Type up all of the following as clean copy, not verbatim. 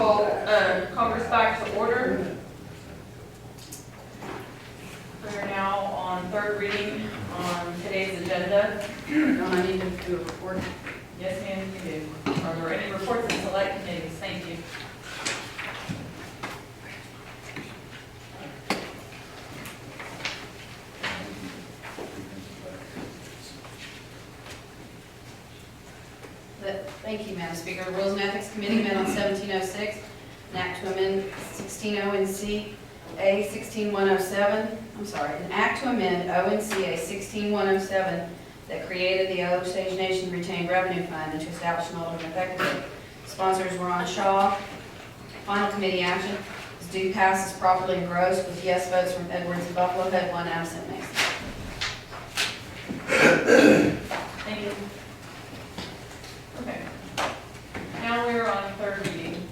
call Congress back to order. We are now on third reading on today's agenda. Don't I need to do a report? Yes, ma'am, you do. Are there any reports in select committees? Thank you. Thank you, Madam Speaker. Rules and Ethics Committee met on 1706, an act to amend 16 ONCA 16107. I'm sorry, an act to amend ONCA 16107 that created the Osage Nation Retained Revenue Fund and to establish an alternate effective date. Sponsors were on Shaw. Final committee action is due pass is properly engrossed with yes votes from Edwards and Buffalo Head, 1 absent. Mason. Thank you. Okay. Now we are on third reading.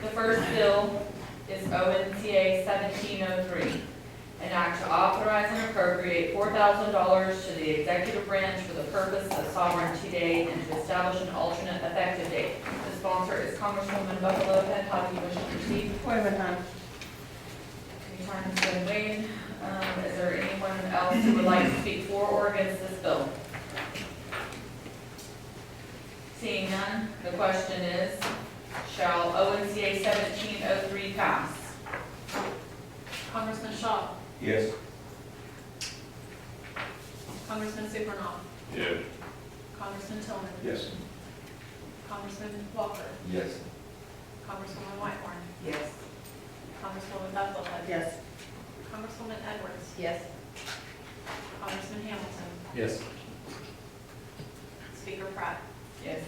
The first bill is ONCA 1703, an act to authorize and appropriate $4,000 to the executive branch for the purpose of Sovereignty Day and to establish an alternate effective date. The sponsor is Congresswoman Buffalo Head. How do you wish to proceed? Wait a minute. Your time has been weighed. Is there anyone else who would like to speak for or against this bill? Seeing none, the question is, shall ONCA 1703 pass? Congressman Shaw, Yes. Congressman Supernaw, Yes. Congressman Tillman, Yes. Congressman Walker, Yes. Congresswoman Whitehorn, Yes. Congresswoman Buffalohead. Yes. Congresswoman Edwards, Yes. Congressman Hamilton, Yes. Speaker Pratt. Yes.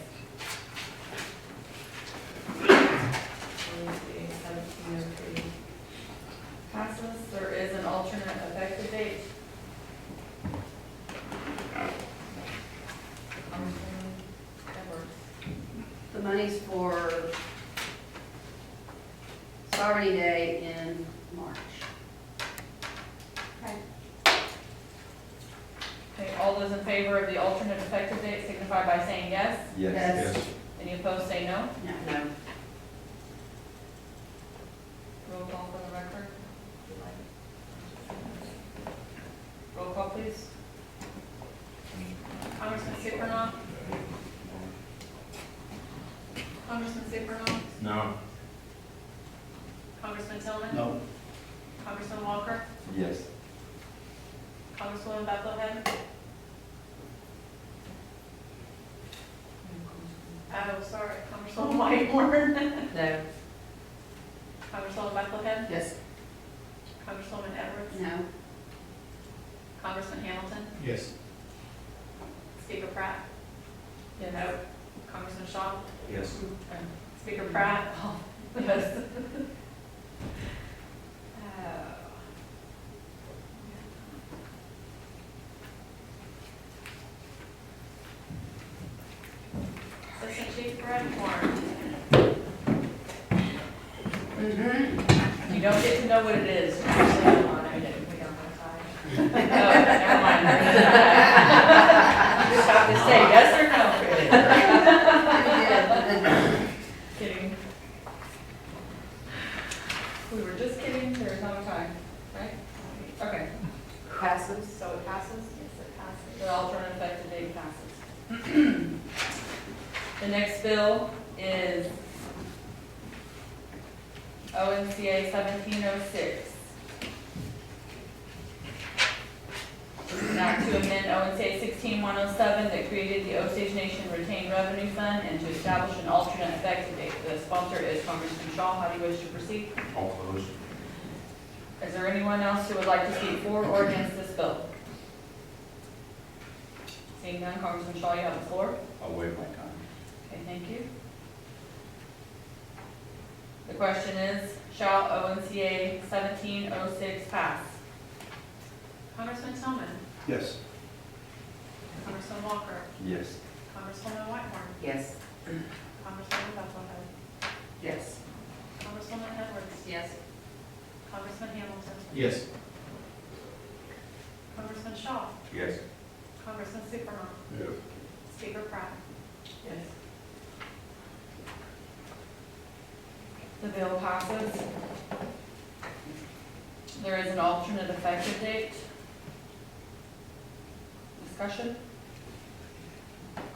ONCA 1703 passes. There is an alternate effective date. Congresswoman Edwards. The money's for Sovereignty Day in March. Okay, all those in favor of the alternate effective date signify by saying yes. Yes. Any opposed, say no. No. Roll call for the record. Roll call, please. Congressman Supernaw, Congressman Supernaw, No. Congressman Tillman, No. Congressman Walker, Yes. Congresswoman Buffalohead. Oh, sorry, Congresswoman Whitehorn, No. Congresswoman Buffalohead, Yes. Congresswoman Edwards, No. Congressman Hamilton, Yes. Speaker Pratt, Yes. no, Congressman Shaw, Yes. Speaker Pratt, Yes. Assistant Chief Whitehorn. You don't get to know what it is. Actually, hold on, I didn't, we don't have time. Oh, never mind. You just have to say yes or no. Kidding. We were just kidding, there's no time, right? Okay, Passes. so it passes? Yes, it passes. The alternate effective date passes. The next bill is ONCA 1706. An act to amend ONCA 16107 that created the Osage Nation Retained Revenue Fund and to establish an alternate effective date. The sponsor is Congressman Shaw. How do you wish to proceed? All closed. Is there anyone else who would like to speak for or against this bill? Seeing none, Congressman Shaw, you have the floor. I'll waive my time. Okay, thank you. The question is, shall ONCA 1706 pass? Congressman Tillman, Yes. Congressman Walker, Yes. Congresswoman Whitehorn, Yes. Congresswoman Buffalohead, Yes. Congresswoman Edwards, Yes. Congressman Hamilton, Yes. Congressman Shaw, Yes. Congressman Supernaw, Yes. Speaker Pratt. Yes. The bill passes. There is an alternate effective date. Discussion?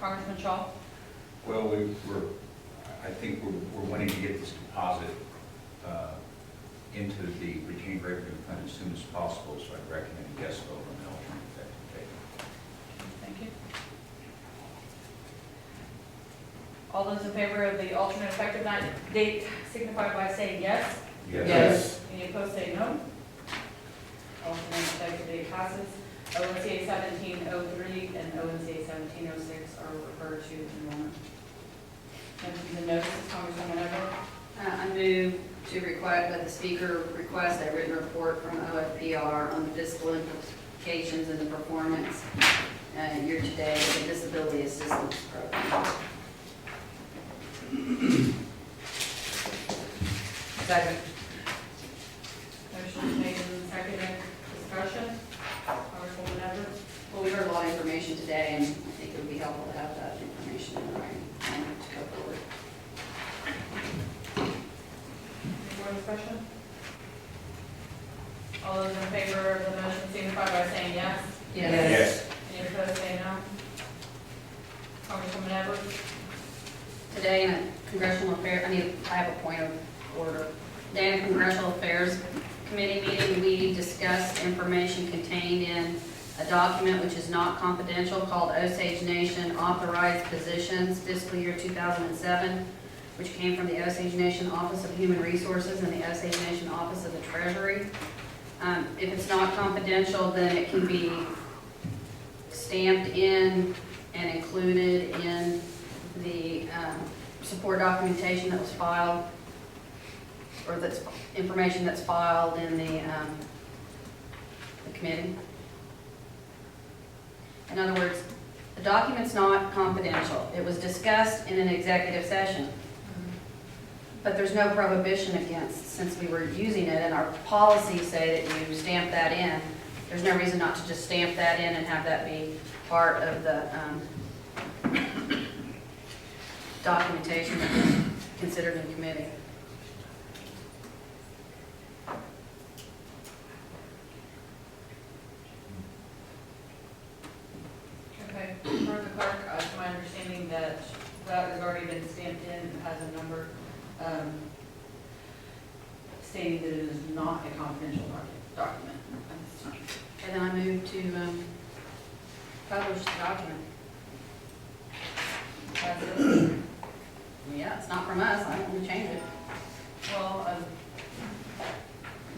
Congressman Shaw? Well, I think we're wanting to get this deposit into the retained revenue fund as soon as possible, so I'd recommend a yes vote on the alternate effective date. Thank you. All those in favor of the alternate effective date signify by saying yes. Yes. Any opposed say no. Alternate effective date passes. ONCA 1703 and ONCA 1706 are referred to enrollment. Mentions and notices, Congresswoman Everett. I move to request, that the speaker request a written report from OFPR on the fiscal implications and the performance year-to-date of the disability assistance program. Second. Motion is made and seconded. Discussion. Congresswoman Everett. Well, we heard a lot of information today, and I think it would be helpful to have that information in writing and to go forward. Any more discussion? All those in favor of the motion signify by saying yes. Yes. Any opposed say no. Congresswoman Everett. Today in a congressional affairs, I have a point of order. Today in a congressional affairs committee meeting, we discussed information contained in a document which is not confidential called Osage Nation Authorized Positions Fiscal Year 2007, which came from the Osage Nation Office of Human Resources and the Osage Nation Office of the Treasury. If it's not confidential, then it can be stamped in and included in the support documentation that was filed, or that's information that's filed in the committee. In other words, the document's not confidential. It was discussed in an executive session, but there's no prohibition against, since we were using it and our policies say that you stamp that in, there's no reason not to just stamp that in and have that be part of the documentation that was considered in committee. Okay, for the clerk, it's my understanding that that has already been stamped in and has a number stating that it is not a confidential document. And then I move to publish the document. That's it. Yeah, it's not from us, I don't want to change it. Well,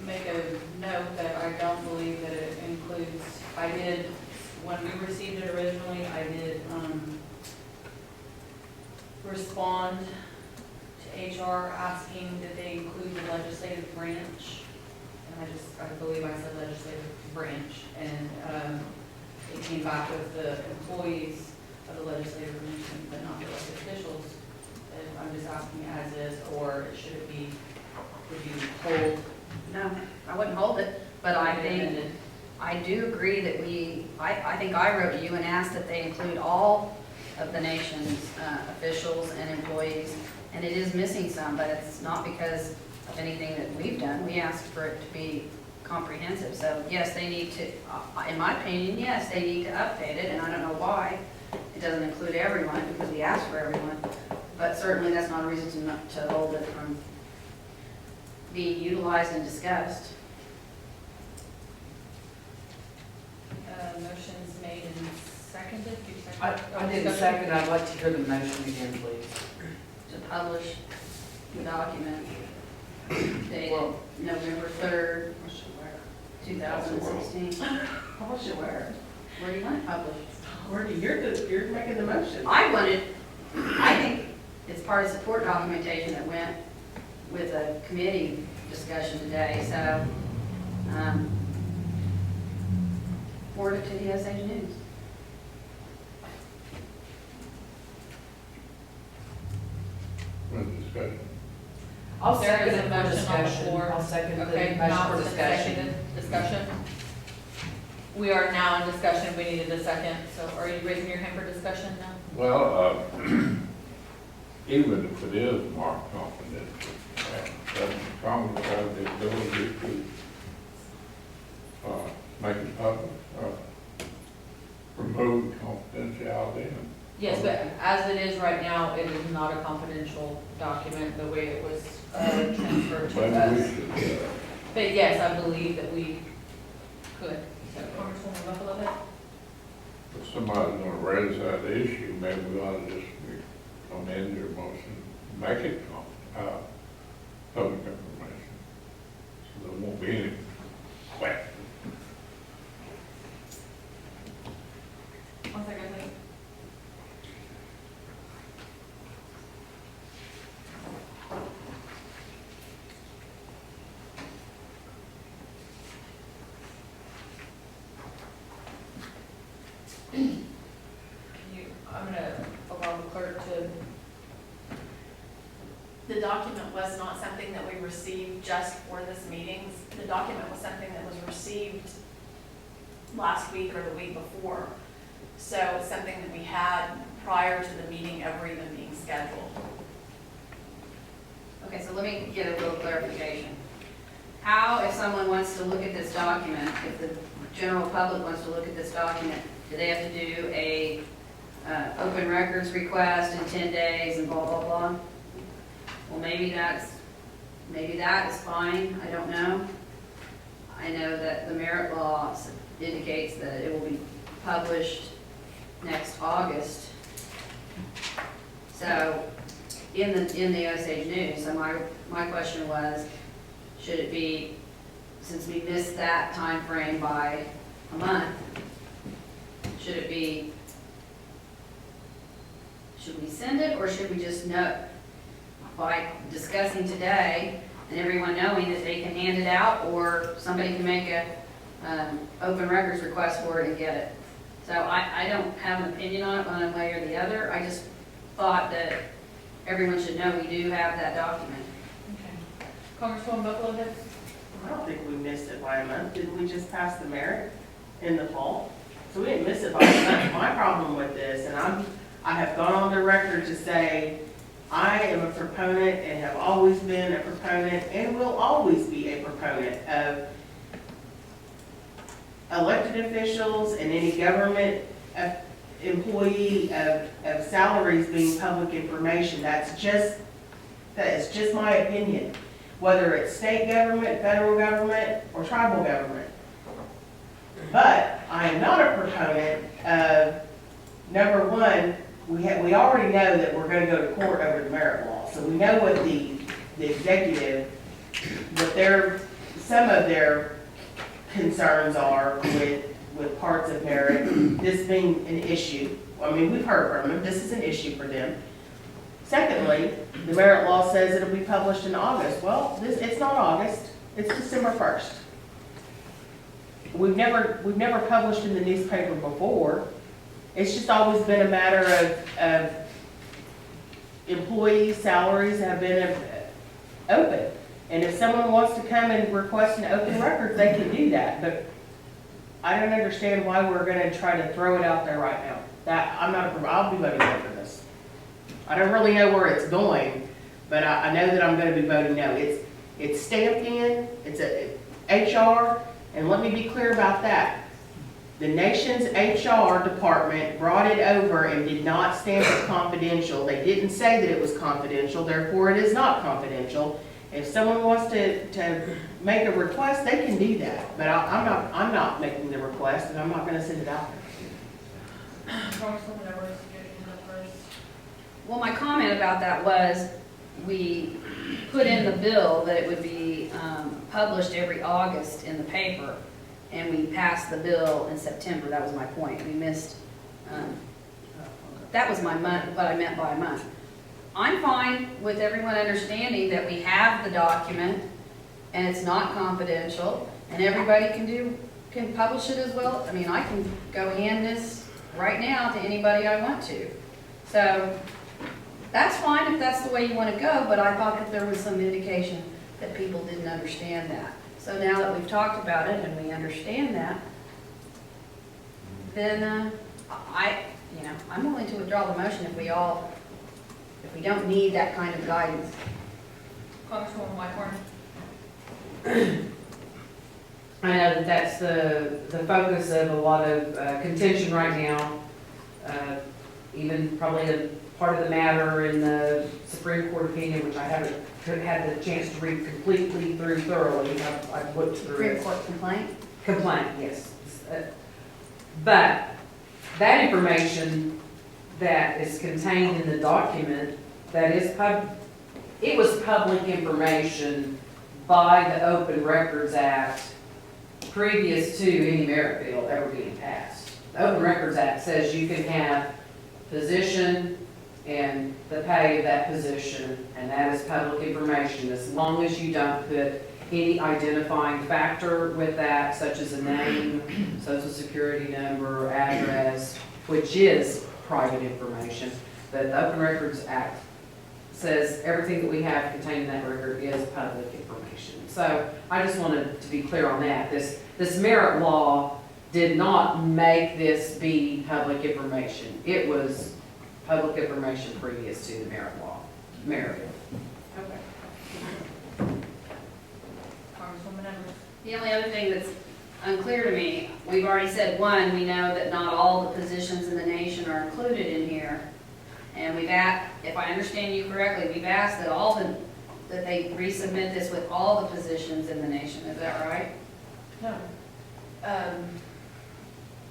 make a note that I don't believe that it includes, I did, when we received it originally, I did respond to HR asking that they include the legislative branch. And I believe I said legislative branch. And it came back with the employees of the legislative branch, but not the elected officials. And I'm just asking as is, or should it be, would you hold? No, I wouldn't hold it, but I think, I do agree that I think I wrote to you and asked that they include all of the nation's officials and employees, and it is missing some, but it's not because of anything that we've done. We asked for it to be comprehensive, so yes, they need to, in my opinion, yes, they need to update it, and I don't know why it doesn't include everyone, because we asked for everyone, but certainly that's not a reason to hold it from being utilized and discussed. Motion's made and seconded. You I seconded? did second, I'd like to hear the motion again, please. To publish the document dated Well- November 3rd, 2016. What's your word? Where do you want it published? Gordy, you're making the motion. I think it's part of support documentation that went with a committee discussion today, so, forward it to the Osage News. Discussion. I'll There is second a it for motion on the discussion. floor. I'll second the Okay, motion not for been discussion. seconded. Discussion. We are now in discussion. We needed a second. So are you raising your hand for discussion now? Well, even if it is marked confidential, Congress have the ability to, make it public, remove confidentiality and. Yes, but as it is right now, it is not a confidential document, the way it was transferred to Maybe we us. should, But yes, I believe that we could. So Congresswoman Buffalo, if somebody's gonna raise that issue, maybe we ought to just amend your motion, make it, public information. So there won't be any question. one second, please. I'm gonna allow the clerk to, The document was not something that we received just for this meeting. The document was something that was received last week or the week before. So it's something that we had prior to the meeting ever even being scheduled. Okay, so let me get a little clarification. How, if someone wants to look at this document, if the general public wants to look at this document, do they have to do a open records request in 10 days and blah, blah, blah? Well, maybe that is fine, I don't know. I know that the merit law indicates that it will be published next August. So, in the Osage News, so my question was, should it be, since we missed that time frame by a month, should we send it, or should we just know, by discussing today, and everyone knowing that they can hand it out, or somebody can make a, open records request for it and get it? So I don't have an opinion on it one way or the other, I just thought that everyone should know we do have that document. okay. Congresswoman Buffalo, I don't think we missed it by a month. Didn't we just pass the merit in the fall? So we didn't miss it by a month. My problem with this, and I have gone on the record to say, I am a proponent and have always been a proponent and will always be a proponent of elected officials and any government employee of salaries being public information. That is just my opinion, whether it's state government, federal government, or tribal government. But I am not a proponent of, number one, we already know that we're gonna go to court over the merit law. So we know what the executive, what some of their concerns are with parts of merit, this being an issue. I mean, we've heard from them, this is an issue for them. Secondly, the merit law says it'll be published in August. Well, it's not August, it's December 1st. We've never published in the newspaper before. It's just always been a matter of employee salaries have been open. And if someone wants to come and request an open record, they can do that. But I don't understand why we're gonna try to throw it out there right now. I'll be voting no for this. I don't really know where it's going, but I know that I'm gonna be voting no. It's stamped in, it's a HR, and let me be clear about that. The nation's HR department brought it over and did not stamp it confidential. They didn't say that it was confidential, therefore it is not confidential. If someone wants to make a request, they can do that, but I'm not making the request, and I'm not gonna send it out there. Congresswoman Edwards, you can go first. Well, my comment about that was, we put in the bill that it would be published every August in the paper, and we passed the bill in September. That was my point. We missed, that was my month, what I meant by a month. I'm fine with everyone understanding that we have the document, and it's not confidential, and everybody can publish it as well. I mean, I can go hand this right now to anybody I want to. So, that's fine if that's the way you want to go, but I thought that there was some indication that people didn't understand that. So now that we've talked about it and we understand that, then I'm willing to withdraw the motion if we don't need that kind of guidance. Congresswoman Whitehorn? I know that that's the focus of a lot of contention right now. Even probably a part of the matter in the Supreme Court opinion, which I haven't had the chance to read completely through thoroughly. I've looked through Supreme it. Court complaint? Complaint, yes. But that information that is contained in the document, that is it was public information by the Open Records Act previous to any merit bill ever being passed. The Open Records Act says you can have position and the pay of that position, and that is public information, as long as you don't put any identifying factor with that, such as a name, social security number, address, which is private information. But the Open Records Act says everything that we have contained in that record is public information. So I just wanted to be clear on that. This merit law did not make this be public information. It was public information previous to the merit law, merit bill. Okay. Congresswoman Edwards? The only other thing that's unclear to me, we've already said, one, we know that not all the positions in the nation are included in here. And we've asked, if I understand you correctly, we've asked that they resubmit this with all the positions in the nation, is that right? No.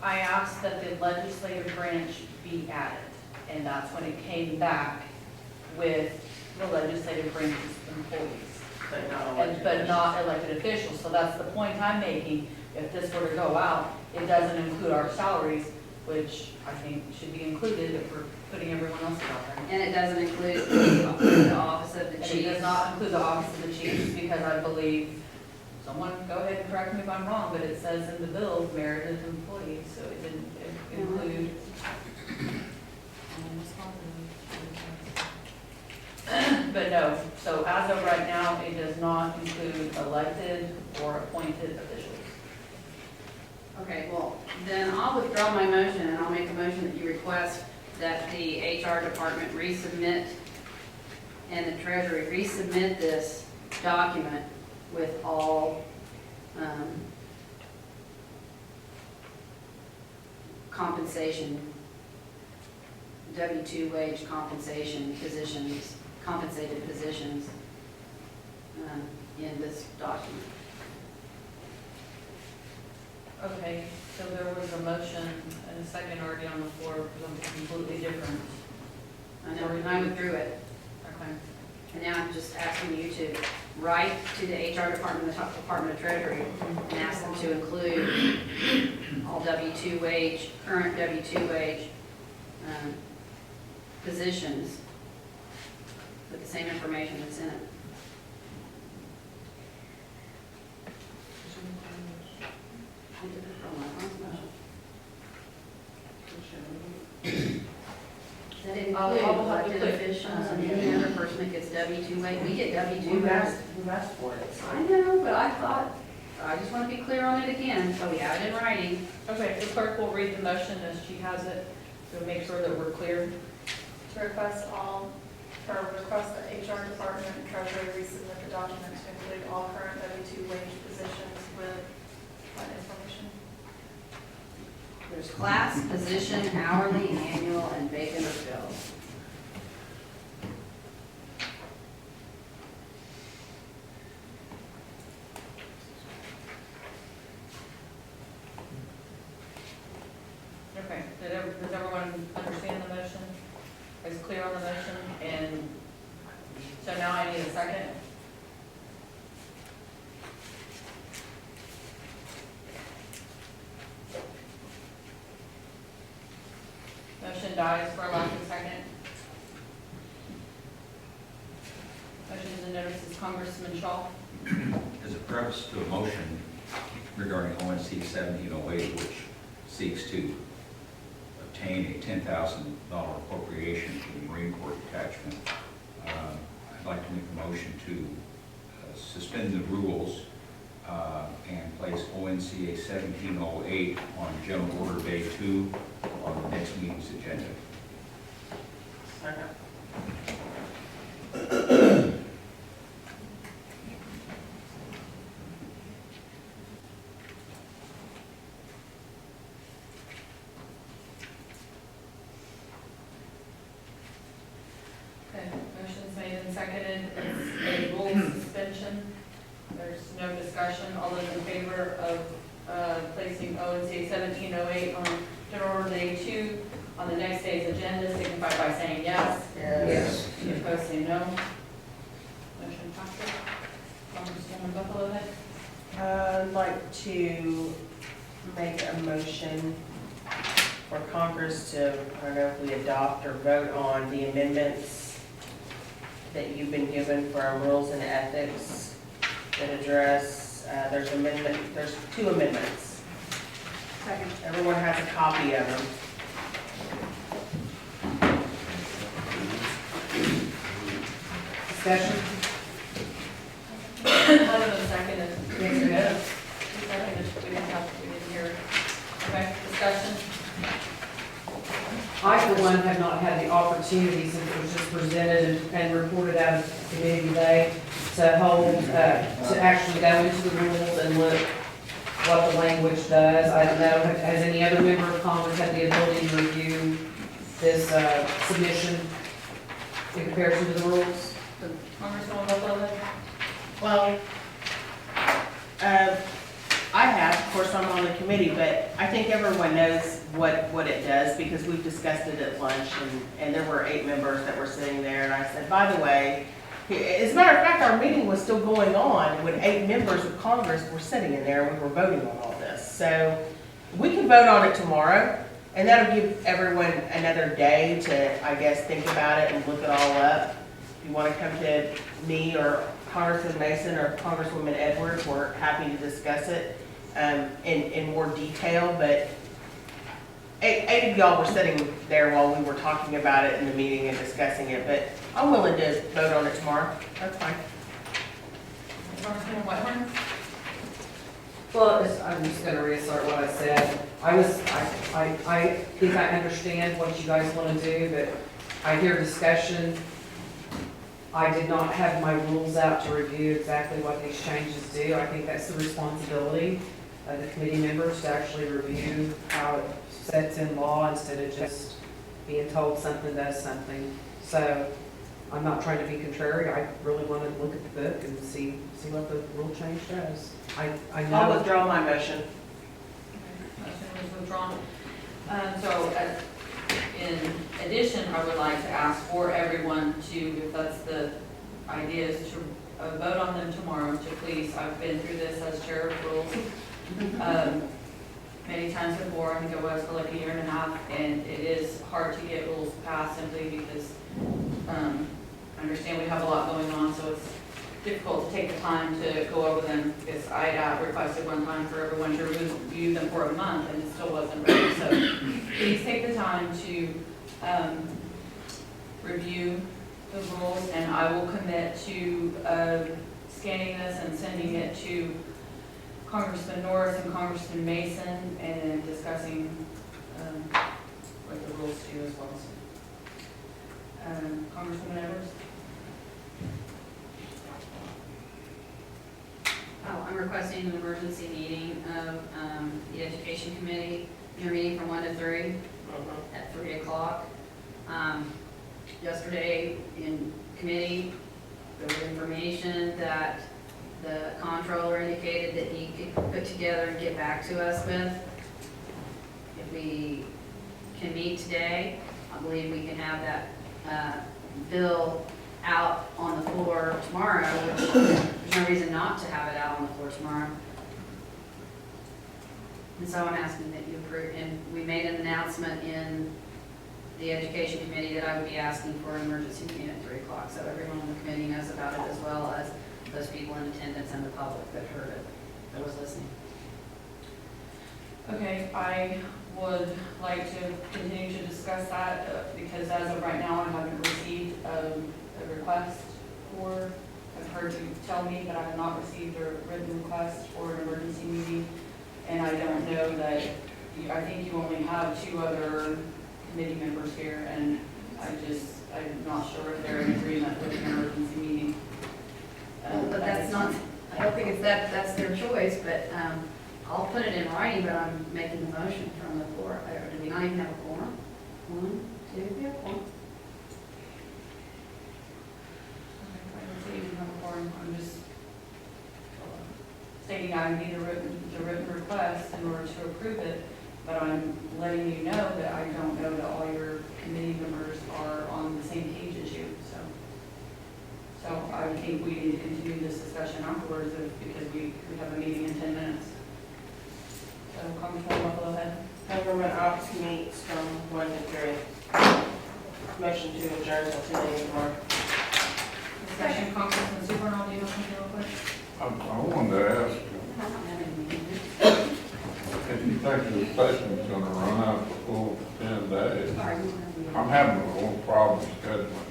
I asked that the legislative branch be added, and that's when it came back with the legislative branch's employees. But not elected officials, so that's the point I'm making. If this were to go out, it doesn't include our salaries, which I think should be included if we're putting everyone else out there. And it doesn't include the office of the And it chief. does not include the office of the chief, because I believe, someone go ahead and correct me if I'm wrong, but it says in the bill, merited employees, so it didn't include. But no, so as of right now, it does not include elected or appointed officials. Okay, well, then I'll withdraw my motion, and I'll make a motion that you request that the HR department resubmit and the treasury resubmit this document with all compensation, W-2 wage compensation positions, compensated positions in this document. Okay, so there was a motion and a second already on the floor for something completely different. I know, and I withdrew it. Okay. And now I'm just asking you to write to the HR department, the top Department of Treasury, and ask them to include all W-2 wage, current W-2 wage positions with the same information that's in it. I did it for my last motion. Does that I'll include have to elected put- officials and any other person that gets W-2 wage? We get W-2 We've wage. asked for it. I know, but I thought, I just want to be clear on it again, so we have it in writing. Okay, the clerk will read the motion as she has it, to make sure that we're clear. To request the HR department and treasury resubmit the document to include all current W-2 wage positions with that information. There's class, position, hourly, annual, and vacant or filled. Okay, does everyone understand the motion? Is clear on the motion? And so now I need a second. Motion dies for a lack of second. Motions and notices, Congressman Shaw. As a preface to a motion regarding ONC 1708, which seeks to obtain a $10,000 appropriation for the Marine Corps detachment, I'd like to make a motion to suspend the rules and place ONCA 1708 on General Order Day 2 on the next meeting's agenda. and seconded, it's a rule suspension. There's no discussion, all those in favor of placing ONC 1708 on general order day 2 on the next day's agenda, signify by saying yes. Yes. Any opposed, say no. Motion passes. Congresswoman Buffalo Head. I'd like to make a motion for Congress to, I don't know if we adopt or vote on the amendments that you've been given for our rules and ethics that address, there's 2 amendments. Second. Everyone has a copy of them. Discussion? One of them seconded. Yes, it is. Who seconded? We didn't hear. Okay, discussion. I, for one, have not had the opportunity, since it was just presented and reported out of committee today, to hold, to actually go into the rules and look what the language does. I don't know, has any other member of Congress had the ability to review this submission in comparison to the rules? Congresswoman Buffalo Head. Well, I have, of course, I'm on the committee, but I think everyone knows what it does because we've discussed it at lunch and there were 8 members that were sitting there. And I said, by the way, as a matter of fact, our meeting was still going on when 8 members of Congress were sitting in there and we were voting on all this. So we can vote on it tomorrow and that'll give everyone another day to, I guess, think about it and look it all up. If you want to come to me or Congressman Mason or Congresswoman Edwards, we're happy to discuss it in more detail, but 8 of y'all were sitting there while we were talking about it in the meeting and discussing it, but I'm willing to vote on it tomorrow. That's fine. Congresswoman Whitehorn. Well, I'm just gonna reassert what I said. I think I understand what you guys wanna do, but I hear discussion. I did not have my rules out to review exactly what these changes do. I think that's the responsibility of the committee members to actually review how it sets in law instead of just being told something does something. So I'm not trying to be contrary. I really want to look at the book and see what the rule change does. I I'll know, withdraw my motion. Motion was withdrawn. In addition, I would like to ask for everyone to, if that's the idea, is to vote on them tomorrow, to please, I've been through this as chair of rules many times before. I think it was for like 1.5 years, and it is hard to get rules passed simply because I understand we have a lot going on, so it's difficult to take the time to go over them, because I requested one time for everyone to review them for a month, and it still wasn't ready. So please take the time to review the rules, and I will commit to scanning this and sending it to Congressman Norris and Congressman Mason, and discussing what the rules do as well. Congresswoman Edwards? Oh, I'm requesting an emergency meeting of the Education Committee, your meeting from 1 to 3 at 3 o'clock. Yesterday in committee, there was information that the comptroller indicated that he could put together and get back to us with. If we can meet today, I believe we can have that bill out on the floor tomorrow, which there's no reason not to have it out on the floor tomorrow. And so I'm asking that you approve, and we made an announcement in the Education Committee that I would be asking for an emergency meeting at 3 o'clock, so everyone on the committee knows about it, as well as those people in attendance and the public that heard it, that was listening. Okay, I would like to continue to discuss that, because as of right now, I haven't received a request for, I've heard you tell me that I have not received a written request for an emergency meeting, and I don't know that, I think you only have 2 other committee members here, and I'm not sure if they're in agreement with an emergency meeting. But that's not, I don't think it's that's their choice, but I'll put it in writing, but I'm making the motion from the floor. Do we not even have a quorum? 1, 2, we have 1. meeting, I need the written request in order to approve it, but I'm letting you know that I don't know that all your committee members are on the same page as you, so. So I think we need to continue this discussion afterwards, because we have a meeting in 10 minutes. So, Congressman Buffalo Head. Government ops meets from 1 to 3. Motion to adjourn till 10 a.m. tomorrow. Discussion, Congressman Supernault, do you have something real quick? I wanted to ask, if you think the session's gonna run out for full 10 days, I'm having a little problem scheduling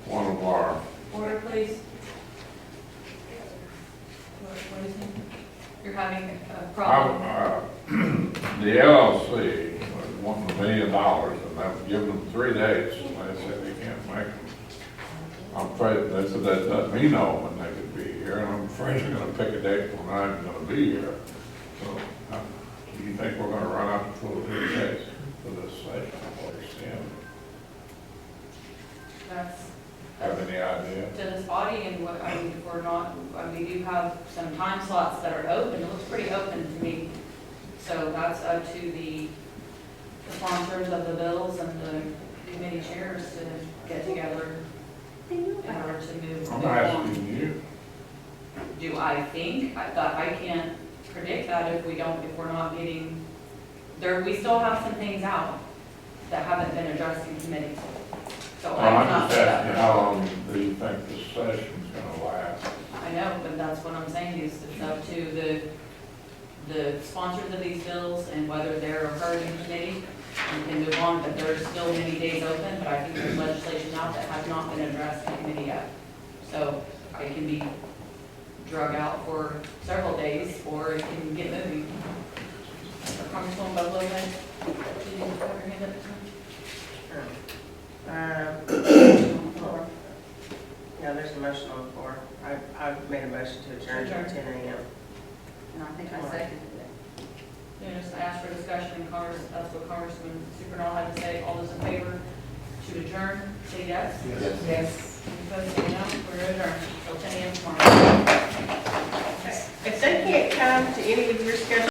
one of our, Order, please. What is it? You're having a problem? the LLC was wanting $1 million, and I've given them 3 dates, and they said they can't make them. I'm afraid, they said that let me know when they could be here, and I'm afraid they're gonna pick a date when I'm gonna be here. So, do you think we're gonna run out the full 3 days for this session, or extend? That's Have any idea? to this body, and what, I mean, if we're not, we do have some time slots that are open, it looks pretty open to me. So that's up to the sponsors of the bills and the committee chairs to get together in order to move I'm along. asking you. Do I think, I can't predict that if we're not getting, we still have some things out that haven't been addressed in committee. So I Well, I'm cannot just say asking, that. how long do you think this session's gonna last? I know, but that's what I'm saying, is it's up to the sponsors of these bills and whether they're heard in committee and can move on, but there's still many days open, but I think there's legislation out that has not been addressed in committee yet. So it can be drug out for several days, or it can get moving. Congresswoman Buffalo, did you have your hand up? Yeah, there's a motion on the floor. I made a motion to adjourn till 10 a.m. And I think I seconded it. Yeah, just ask for discussion in Congress, that's what Congressman Supernault had to say. All those in favor to adjourn, say yes. Yes. Any opposed, say no. We're adjourned till 10 a.m. tomorrow. If they can't come to any of your schedules